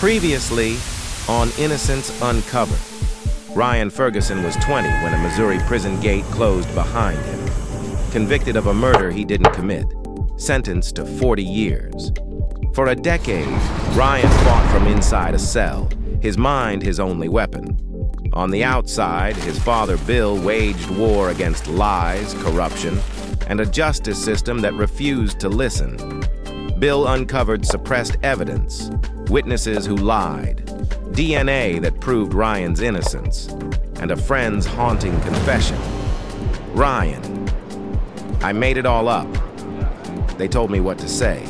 Previously, on Innocence Uncovered, Ryan Ferguson was 20 when a Missouri prison gate closed behind him. Convicted of a murder he didn't commit, sentenced to 40 years. For a decade, Ryan fought from inside a cell, his mind his only weapon. On the outside, his father Bill waged war against lies, corruption, and a justice system that refused to listen. Bill uncovered suppressed evidence, witnesses who lied, DNA that proved Ryan's innocence, and a friend's haunting confession. Ryan, I made it all up. They told me what to say.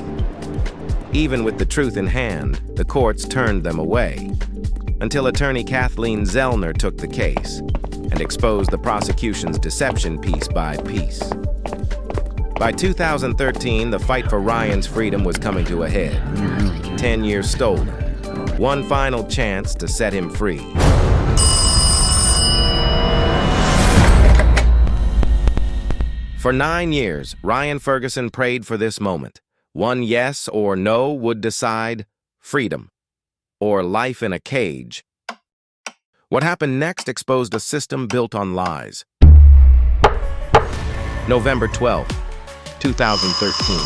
Even with the truth in hand, the courts turned them away, until attorney Kathleen Zellner took the case and exposed the prosecution's deception piece by piece. By 2013, the fight for Ryan's freedom was coming to a head. 10 years stolen. One final chance to set him free. For 9 years, Ryan Ferguson prayed for this moment. One yes or no would decide freedom or life in a cage. What happened next exposed a system built on lies. November 12, 2013,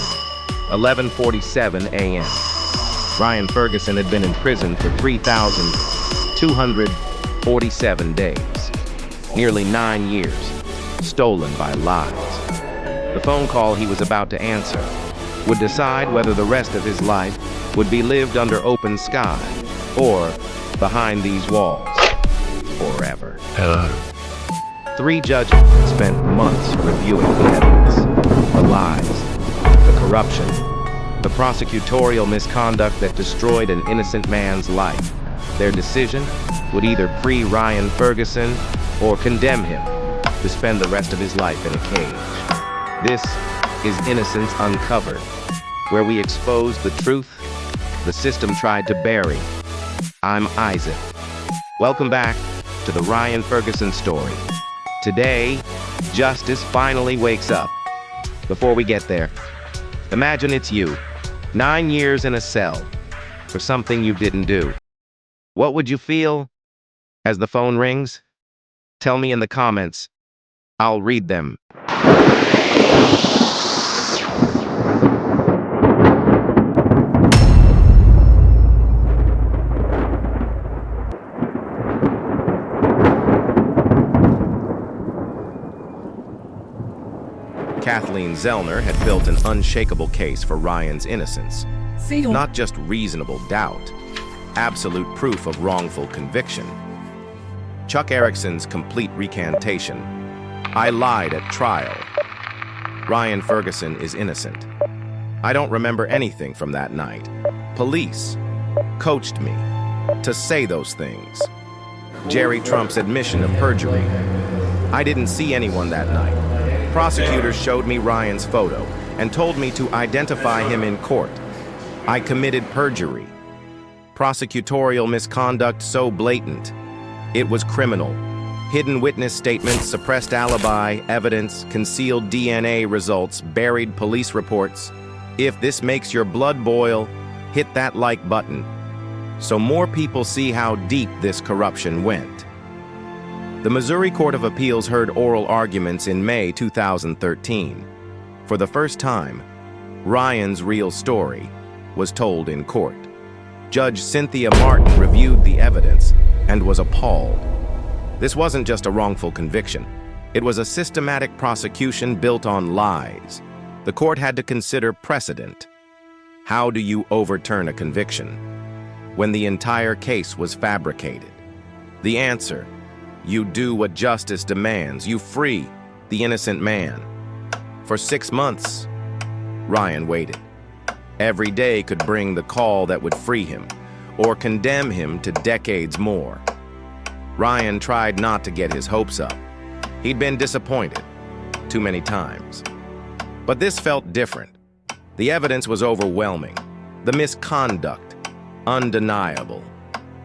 11:47 a.m. Ryan Ferguson had been in prison for 3,247 days, nearly 9 years, stolen by lies. The phone call he was about to answer would decide whether the rest of his life would be lived under open sky or behind these walls forever. Hello. 3 judges spent months reviewing the evidence, the lies, the corruption, the prosecutorial misconduct that destroyed an innocent man's life. Their decision would either free Ryan Ferguson or condemn him to spend the rest of his life in a cage. This is Innocence Uncovered, where we expose the truth the system tried to bury. I'm Isaac. Welcome back to the Ryan Ferguson story. Today, justice finally wakes up. Before we get there, imagine it's you, 9 years in a cell for something you didn't do. What would you feel as the phone rings? Tell me in the comments. I'll read them. Kathleen Zellner had built an unshakable case for Ryan's innocence. Not just reasonable doubt, absolute proof of wrongful conviction. Chuck Erickson's complete recantation. I lied at trial. Ryan Ferguson is innocent. I don't remember anything from that night. Police coached me to say those things. Jerry Trump's admission of perjury. I didn't see anyone that night. Prosecutors showed me Ryan's photo and told me to identify him in court. I committed perjury. Prosecutorial misconduct so blatant. It was criminal. Hidden witness statements, suppressed alibi, evidence, concealed DNA results, buried police reports. If this makes your blood boil, hit that like button so more people see how deep this corruption went. The Missouri Court of Appeals heard oral arguments in May 2013. For the first time, Ryan's real story was told in court. Judge Cynthia Martin reviewed the evidence and was appalled. This wasn't just a wrongful conviction. It was a systematic prosecution built on lies. The court had to consider precedent. How do you overturn a conviction when the entire case was fabricated? The answer: you do what justice demands. You free the innocent man. For 6 months, Ryan waited. Every day could bring the call that would free him or condemn him to decades more. Ryan tried not to get his hopes up. He'd been disappointed too many times. But this felt different. The evidence was overwhelming. The misconduct undeniable.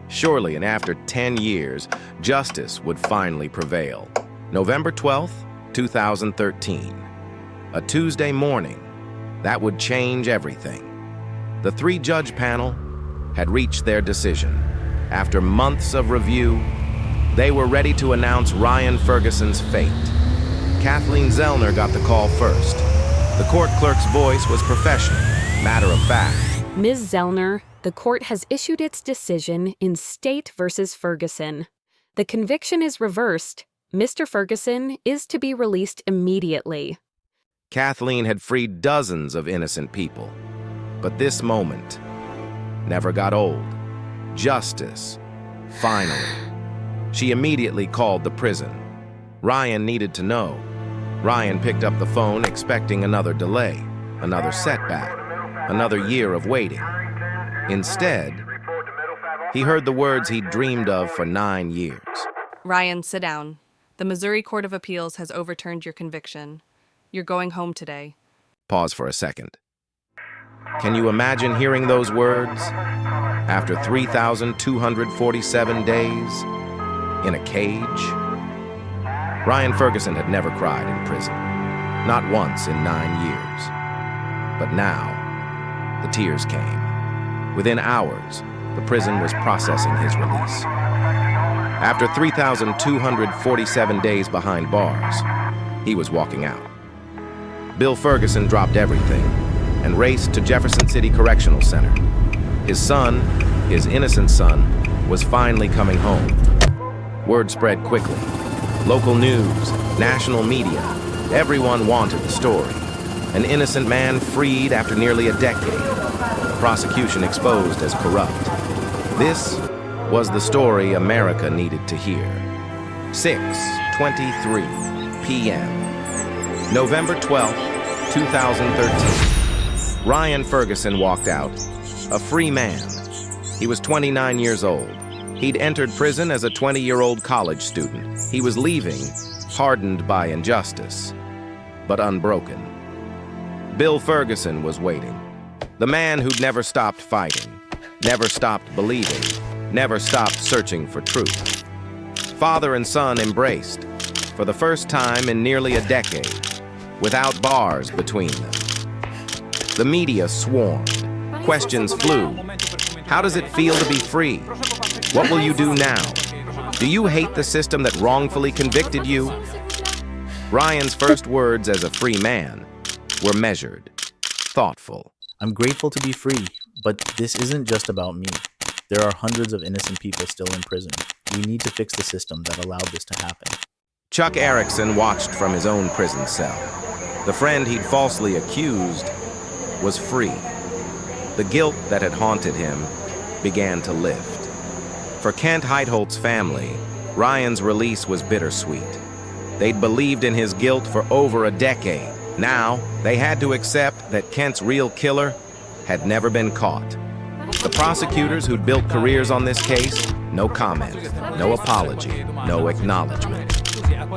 Surely, and after 10 years, justice would finally prevail. November 12th, 2013. A Tuesday morning, that would change everything. The 3-judge panel had reached their decision. After months of review, they were ready to announce Ryan Ferguson's fate. Kathleen Zellner got the call first. The court clerk's voice was professional, matter of fact. Ms. Zellner, the court has issued its decision in State versus Ferguson. The conviction is reversed. Mr. Ferguson is to be released immediately. Kathleen had freed dozens of innocent people, but this moment never got old. Justice, finally. She immediately called the prison. Ryan needed to know. Ryan picked up the phone expecting another delay, another setback, another year of waiting. Instead, he heard the words he'd dreamed of for 9 years. Ryan, sit down. The Missouri Court of Appeals has overturned your conviction. You're going home today. Pause for a second. Can you imagine hearing those words? After 3,247 days, in a cage? Ryan Ferguson had never cried in prison. Not once in 9 years. But now, the tears came. Within hours, the prison was processing his release. After 3,247 days behind bars, he was walking out. Bill Ferguson dropped everything and raced to Jefferson City Correctional Center. His son, his innocent son, was finally coming home. Word spread quickly. Local news, national media, everyone wanted the story. An innocent man freed after nearly a decade. The prosecution exposed as corrupt. This was the story America needed to hear. 6:23 p.m. November 12, 2013. Ryan Ferguson walked out, a free man. He was 29 years old. He'd entered prison as a 20-year-old college student. He was leaving, hardened by injustice, but unbroken. Bill Ferguson was waiting. The man who'd never stopped fighting, never stopped believing, never stopped searching for truth. Father and son embraced, for the first time in nearly a decade, without bars between them. The media swarmed. Questions flew. How does it feel to be free? What will you do now? Do you hate the system that wrongfully convicted you? Ryan's first words as a free man were measured, thoughtful. I'm grateful to be free, but this isn't just about me. There are hundreds of innocent people still in prison. We need to fix the system that allowed this to happen. Chuck Erickson watched from his own prison cell. The friend he'd falsely accused was free. The guilt that had haunted him began to lift. For Kent Heitholt's family, Ryan's release was bittersweet. They'd believed in his guilt for over a decade. Now, they had to accept that Kent's real killer had never been caught. The prosecutors who'd built careers on this case, no comment, no apology, no acknowledgement.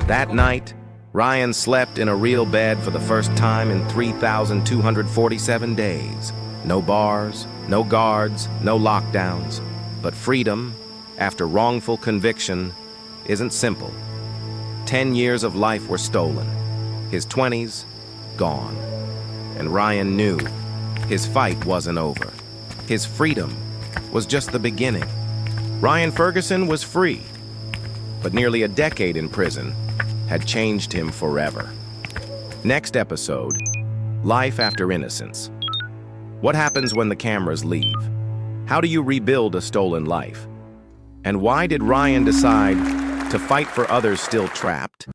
That night, Ryan slept in a real bed for the first time in 3,247 days. No bars, no guards, no lockdowns. But freedom, after wrongful conviction, isn't simple. 10 years of life were stolen. His 20s, gone. And Ryan knew his fight wasn't over. His freedom was just the beginning. Ryan Ferguson was free, but nearly a decade in prison had changed him forever. Next episode, Life After Innocence. What happens when the cameras leave? How do you rebuild a stolen life? And why did Ryan decide to fight for others still trapped?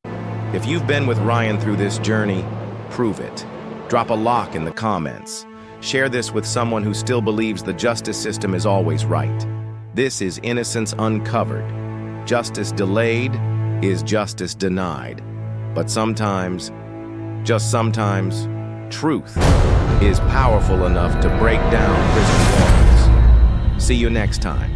If you've been with Ryan through this journey, prove it. Drop a lock in the comments. Share this with someone who still believes the justice system is always right. This is Innocence Uncovered. Justice delayed is justice denied. But sometimes, just sometimes, truth is powerful enough to break down prison walls. See you next time.